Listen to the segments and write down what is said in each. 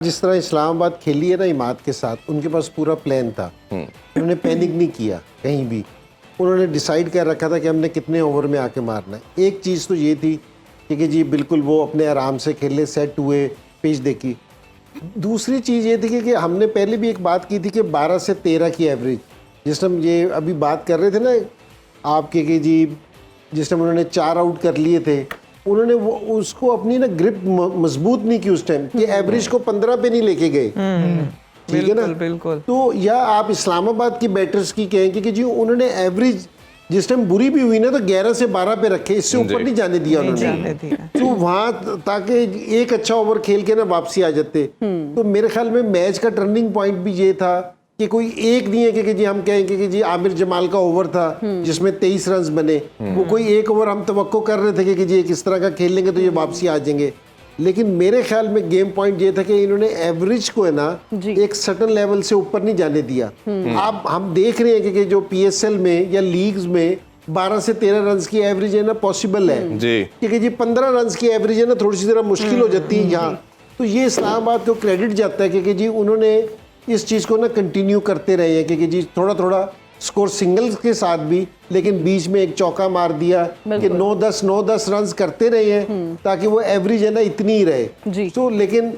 जिस तरह इस्लामाबाद खेली है ना इमाद के साथ, उनके पास पूरा प्लान था। उन्होंने पैनिक नहीं किया कहीं भी। उन्होंने डिसाइड कर रखा था कि हमने कितने ओवर में आके मारना है। एक चीज़ तो ये थी कि जी बिल्कुल वो अपने आराम से खेले, सेट हुए, पिच देखी। दूसरी चीज़ ये थी कि हमने पहले भी एक बात की थी कि 12 से 13 की एवरेज, जिस टाइम ये अभी बात कर रहे थे ना आपके कि जी जिस टाइम उन्होंने 4 आउट कर लिए थे, उन्होंने वो उसको अपनी ना ग्रिप मजबूत नहीं की उस टाइम कि एवरेज को 15 पे नहीं लेके गए। ठीक है ना, बिल्कुल। तो या आप इस्लामाबाद की बैटर्स की कहेंगे कि जी उन्होंने एवरेज जिस टाइम बुरी भी हुई ना तो 11 से 12 पे रखे, इससे ऊपर नहीं जाने दिया उन्होंने। तो वहां ताकि एक अच्छा ओवर खेल के ना वापसी आ जाते। तो मेरे ख्याल में मैच का टर्निंग पॉइंट भी ये था कि कोई एक नहीं है कि जी हम कहेंगे कि जी आमिर जमाल का ओवर था जिसमें 23 रन बने, वो कोई एक ओवर हम तवक्को कर रहे थे कि जी किस तरह का खेल लेंगे तो ये वापसी आ जाएंगे। लेकिन मेरे ख्याल में गेम पॉइंट ये था कि इन्होंने एवरेज को है ना एक सर्टन लेवल से ऊपर नहीं जाने दिया। आप हम देख रहे हैं कि जो पीएसएल में या लीग्स में 12 से 13 रन की एवरेज है ना पॉसिबल है जी, क्योंकि जी 15 रन की एवरेज है ना थोड़ी सी जरा मुश्किल हो जाती है यहाँ। तो ये इस्लामाबाद को क्रेडिट जाता है क्योंकि जी उन्होंने इस चीज़ को ना कंटिन्यू करते रहे हैं क्योंकि जी थोड़ा थोड़ा स्कोर सिंगल्स के साथ भी, लेकिन बीच में एक चौका मार दिया कि 9-10 रन करते रहे हैं ताकि वो एवरेज है ना इतनी ही रहे। तो लेकिन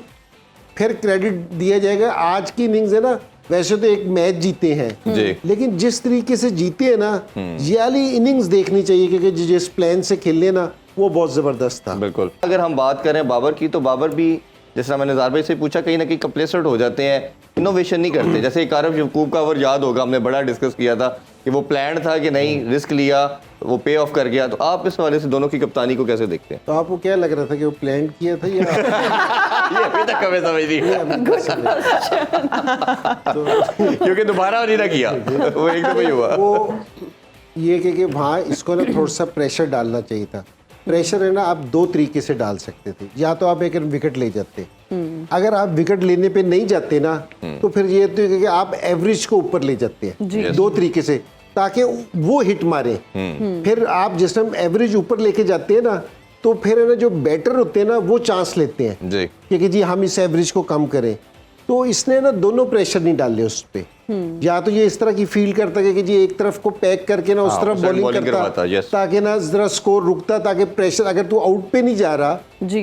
फिर क्रेडिट दिया जाएगा, आज की इनिंग्स है ना वैसे तो एक मैच जीते हैं लेकिन जिस तरीके से जीते हैं ना ये वाली इनिंग्स देखनी चाहिए क्योंकि जिस प्लान से खेलने ना वो बहुत जबरदस्त था। बिल्कुल। अगर हम बात करें बाबर की तो बाबर भी जैसा मैंने जार भाई से पूछा कहीं ना कहीं कंप्लेसेंट हो जाते हैं, इनोवेशन नहीं करते। जैसे कारब यकूब का ओवर याद होगा, हमने बड़ा डिस्कस किया था कि वो प्लान था कि नहीं, रिस्क लिया, वो पे ऑफ कर गया। तो आप इस वाले से दोनों की कप्तानी को कैसे देखते हैं? तो आपको क्या लग रहा था कि वो प्लान किया था या ये अभी तक हमें समझ नहीं क्योंकि दोबारा नहीं ना किया, वो एक दफा ही हुआ। वो ये कि वहाँ इसको ना थोड़ा सा प्रेशर डालना चाहिए था। प्रेशर है ना आप दो तरीके से डाल सकते थे, या तो आप एक विकेट ले जाते, अगर आप विकेट लेने पे नहीं जाते ना तो फिर ये तो कि आप एवरेज को ऊपर ले जाते हैं दो तरीके से ताकि वो हिट मारे। फिर आप जिस टाइम एवरेज ऊपर लेके जाते हैं ना तो फिर है ना जो बैटर होते हैं ना वो चांस लेते हैं कि जी हम इस एवरेज को कम करें। तो इसने ना दोनों प्रेशर नहीं डाले उस पे, या तो ये इस तरह की फील करता है कि जी एक तरफ को पैक करके ना उस तरफ बॉलिंग करता ताकि ना जरा स्कोर रुकता, ताकि प्रेशर अगर तू आउट पे नहीं जा रहा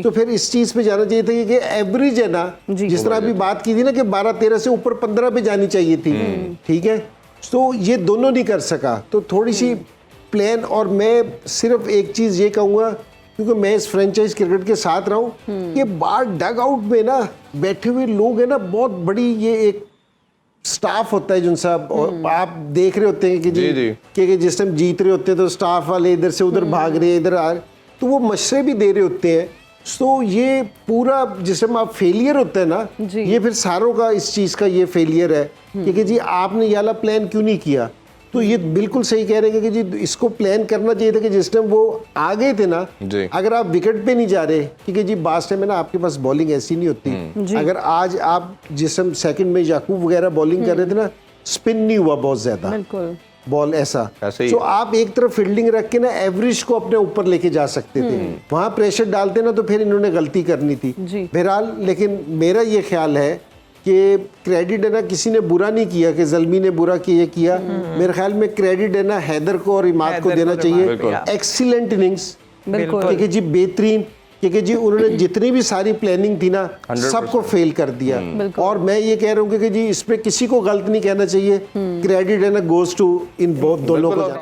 तो फिर इस चीज पे जाना चाहिए था कि एवरेज है ना जिस तरह अभी बात की थी ना कि 12-13 से ऊपर 15 पे जानी चाहिए थी। ठीक है, तो ये दोनों नहीं कर सका, तो थोड़ी सी प्लान। और मैं सिर्फ एक चीज ये कहूँगा क्योंकि मैं इस फ्रेंचाइज क्रिकेट के साथ रहा हूँ कि बाहर डग आउट में ना बैठे हुए लोग है ना बहुत बड़ी ये एक स्टाफ होता है जिनसा आप देख रहे होते हैं कि जी कि जिस टाइम जीत रहे होते हैं तो स्टाफ वाले इधर से उधर भाग रहे हैं, इधर आ रहे, तो वो मशरे भी दे रहे होते हैं। तो ये पूरा जिस टाइम आप फेलियर होता है ना ये फिर सारों का इस चीज़ का ये फेलियर है कि जी आपने ये वाला प्लान क्यों नहीं किया। तो ये बिल्कुल सही कह रहे हैं कि जी इसको प्लान करना चाहिए था कि जिस टाइम वो आ गए थे ना, अगर आप विकेट पे नहीं जा रहे क्योंकि जी बास टाइम है ना आपके पास बॉलिंग ऐसी नहीं होती। अगर आज आप जिस टाइम सेकंड में याकूब वगैरह बॉलिंग कर रहे थे ना स्पिन नहीं हुआ बहुत ज्यादा बॉल ऐसा, तो आप एक तरफ फील्डिंग रख के ना एवरेज को अपने ऊपर लेके जा सकते थे। वहां प्रेशर डालते ना तो फिर इन्होंने गलती करनी थी बहरहाल। लेकिन मेरा ये ख्याल है कि क्रेडिट है ना किसी ने बुरा नहीं किया कि ज़ल्मी ने बुरा किया। मेरे ख्याल में क्रेडिट है ना हैदर को और इमाद को देना चाहिए। एक्सीलेंट इनिंग्स क्योंकि जी बेहतरीन, क्योंकि जी उन्होंने जितनी भी सारी प्लानिंग थी ना सबको फेल कर दिया। और मैं ये कह रहा हूँ कि जी इस पे किसी को गलत नहीं कहना चाहिए। क्रेडिट है ना गोज टू इन बोथ दोनों को।